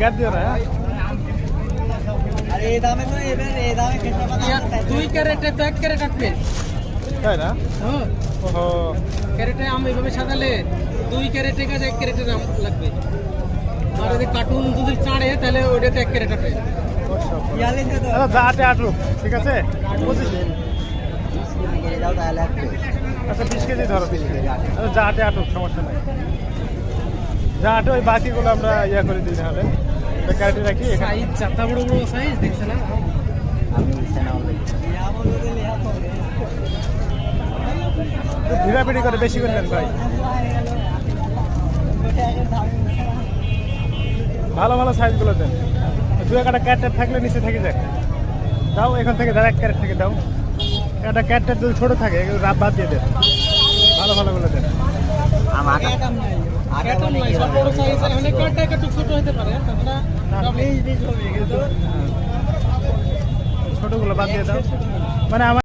Gap দিও না। আরে এই দামে তো এই দামে খেতে পাতা 2 ক্যারেটে তো 1 ক্যারেট আসবে তাই না? হ্যাঁ ওহো, ক্যারেটে আম এইভাবে সাজালে 2 ক্যারেটে কাজ 1 ক্যারেটের দাম লাগবে। আর যদি কার্টুন যদি চাড়ে তাহলে ওইটাতে 1 ক্যারেট আসবে। আচ্ছা যা আটে আটুক, ঠিক আছে? 25 দাও তাহলে আচ্ছা 20 কেজি ধরো, 20 কেজি। আচ্ছা যা আটে আটুক, সমস্যা নাই। যা আটে ওই বাকিগুলো আমরা ইয়া করে দিই তাহলে, ক্যারেটে রাখি। সাইজ চারটা বড় বড় সাইজ দেখছ না? ভিড়াপিড়ি করে বেশি করে নেন ভাই। ভালো ভালো সাইজগুলো দেন। দু একটা ক্যারেট থাকলে নিচে থেকে যায়, দাও এখান থেকে ডাইরেক্ট ক্যারেট থেকে দাও। একটা ক্যারেট যদি ছোট থাকে এগুলো রাত বাদ দিয়ে দেন, ভালো ভালোগুলো দেন। ছোটগুলো বাদ দিয়ে দাও, মানে আমার